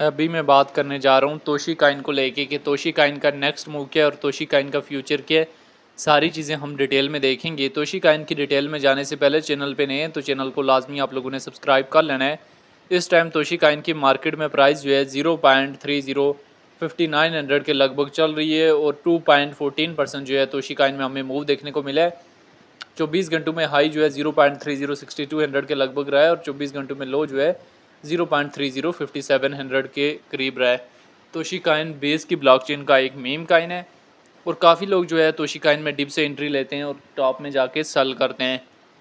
अभी मैं बात करने जा रहा हूँ तोशी काइन को लेके कि तोशी काइन का नेक्स्ट मूव क्या है और तोशी काइन का फ्यूचर क्या है। सारी चीज़ें हम डिटेल में देखेंगे। तोशी काइन की डिटेल में जाने से पहले चैनल पे नए हैं तो चैनल को लाजमी आप लोगों ने सब्सक्राइब कर लेना है। इस टाइम तोशी काइन की मार्केट में प्राइस जो है 0.3059 के लगभग चल रही है और 2.14% जो है तोशी काइन में हमें मूव देखने को मिला है। 24 घंटों में हाई जो है 0.3062 के लगभग रहा है और 24 घंटों में लो जो है 0.3057 के करीब रहा है। तोशी काइन बेस की ब्लॉकचेन का एक मीम काइन है और काफ़ी लोग जो है तोशी काइन में डिप से एंट्री लेते हैं और टॉप में जाके सेल करते हैं।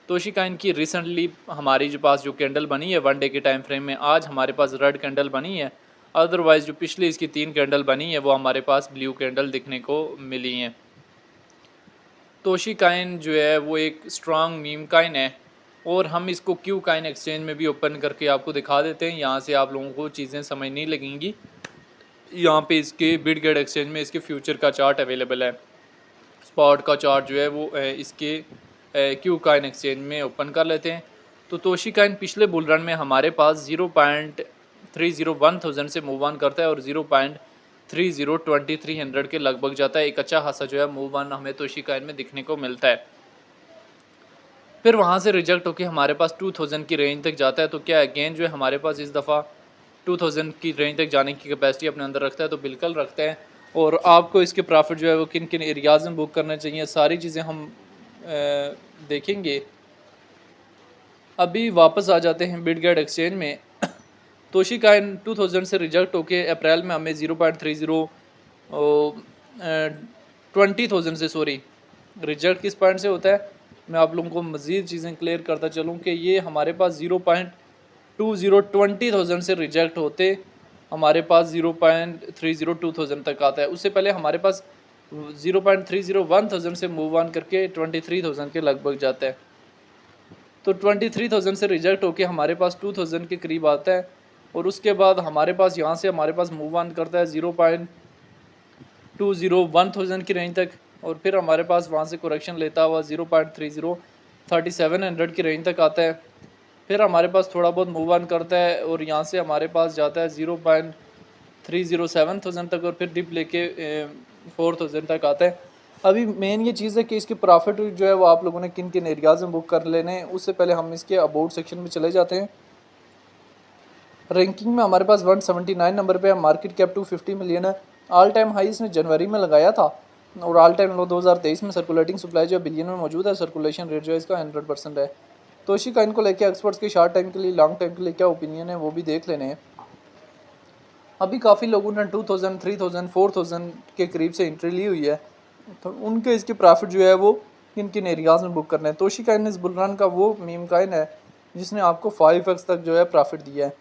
तोशी काइन की रिसेंटली हमारी जो पास जो कैंडल बनी है 1 डे के टाइम फ्रेम में, आज हमारे पास रेड कैंडल बनी है। अदरवाइज़ जो पिछली इसकी 3 कैंडल बनी है वो हमारे पास ब्लू कैंडल दिखने को मिली हैं। तोशी काइन जो है वो एक स्ट्रॉन्ग मीम काइन है और हम इसको क्यू काइन एक्सचेंज में भी ओपन करके आपको दिखा देते हैं। यहाँ से आप लोगों को चीज़ें समझ नहीं लगेंगी। यहाँ पे इसके बिटगेट एक्सचेंज में इसके फ्यूचर का चार्ट अवेलेबल है। स्पॉट का चार्ट जो है वो इसके क्यू काइन एक्सचेंज में ओपन कर लेते हैं। तो तोशी काइन पिछले बुल रन में हमारे पास 0.301 से मूव ऑन करता है और 0.302300 के लगभग जाता है। एक अच्छा खासा जो है मूव ऑन हमें तोशी काइन में दिखने को मिलता है। फिर वहाँ से रिजेक्ट होकर हमारे पास 2000 की रेंज तक जाता है। तो क्या अगेन जो है हमारे पास इस दफ़ा 2000 की रेंज तक जाने की कैपेसिटी अपने अंदर रखता है? तो बिल्कुल रखता है। और आपको इसके प्रॉफिट जो है वो किन किन एरियाज़ में बुक करना चाहिए, सारी चीज़ें हम देखेंगे। अभी वापस आ जाते हैं बिटगेट एक्सचेंज में। तोशी काइन 2000 से रिजेक्ट होके अप्रैल में हमें 20,000 से रिजेक्ट किस पॉइंट से होता है, मैं आप लोगों को मज़ीद चीज़ें क्लियर करता चलूँ कि ये हमारे पास 0.20 से रिजेक्ट होते हमारे पास 0.302 तक आता है। उससे पहले हमारे पास 0.301 से मूव ऑन करके 23,000 के लगभग जाता है। तो 23,000 से रिजेक्ट होके हमारे पास 2000 के करीब आता है और उसके बाद हमारे पास यहाँ से हमारे पास मूव ऑन करता है 0.201 की रेंज तक और फिर हमारे पास वहाँ से करेक्शन लेता हुआ 0.3037 की रेंज तक आता है। फिर हमारे पास थोड़ा बहुत मूव ऑन करता है और यहाँ से हमारे पास जाता है 0.307 तक और फिर डिप लेके 4000 तक आता है। अभी मेन ये चीज़ है कि इसके प्रॉफिट जो है वो आप लोगों ने किन किन एरियाज़ में बुक कर लेने हैं। उससे पहले हम इसके अबाउट सेक्शन में चले जाते हैं। रैंकिंग में हमारे पास 179 नंबर पे है, मार्केट कैप 250 मिलियन है। ऑल टाइम हाई इसने जनवरी में लगाया था और ऑल टाइम लो 2023 में। सर्कुलेटिंग सप्लाई जो बिलियन में मौजूद है। सर्कुलेशन रेट जो है इसका 100% है। तोशी काइन को लेकर एक्सपर्ट्स के शॉर्ट टाइम के लिए, लॉन्ग टाइम के लिए क्या ओपिनियन है वो भी देख लेने हैं। अभी काफ़ी लोगों ने 2000, 3000, 4000 के करीब से एंट्री ली हुई है। तो उनके इसके प्रॉफिट जो है वो किन किन एरियाज़ में बुक करना है। तोशी काइन इस बुल रन का वो मीम काइन है जिसने आपको 5x तक जो है प्रॉफिट दिया है।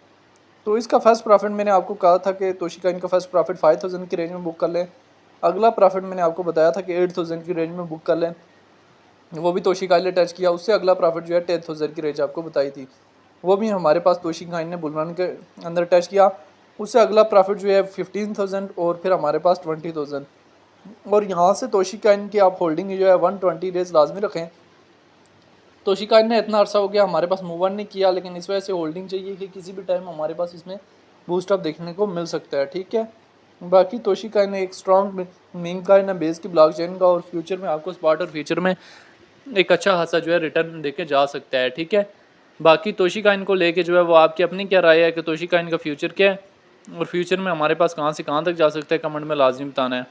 तो इसका फर्स्ट प्रॉफिट मैंने आपको कहा था कि तोशी काइन का फर्स्ट प्रॉफिट 5000 की रेंज में बुक कर लें। अगला प्रॉफिट मैंने आपको बताया था कि 8000 की रेंज में बुक कर लें, वो भी तोशी काइन ने टच किया। उससे अगला प्रॉफिट जो है 10000 की रेंज आपको बताई थी, वो भी हमारे पास तोशी काइन ने बुल रन के अंदर टच किया। उससे अगला प्रॉफिट जो है 15000 और फिर हमारे पास 20000। और यहाँ से तोशी काइन की आप होल्डिंग जो है 120 डेज़ लाजमी रखें। तोशी काइन ने इतना अरसा हो गया हमारे पास मूव ऑन नहीं किया, लेकिन इस वजह से होल्डिंग चाहिए कि किसी भी टाइम हमारे पास इसमें बूस्ट अप देखने को मिल सकता है। ठीक है, बाकी तोशी काइन एक स्ट्रॉन्ग मीम काइन है बेस की ब्लॉकचेन का और फ्यूचर में आपको स्पॉट और फ्यूचर में एक अच्छा खासा जो है रिटर्न देके जा सकता है। ठीक है, बाकी तोशी काइन को लेके जो है वो आपकी अपनी क्या राय है कि तोशी काइन का फ्यूचर क्या है और फ्यूचर में हमारे पास कहाँ से कहाँ तक जा सकता है, कमेंट में लाजमी बताना है।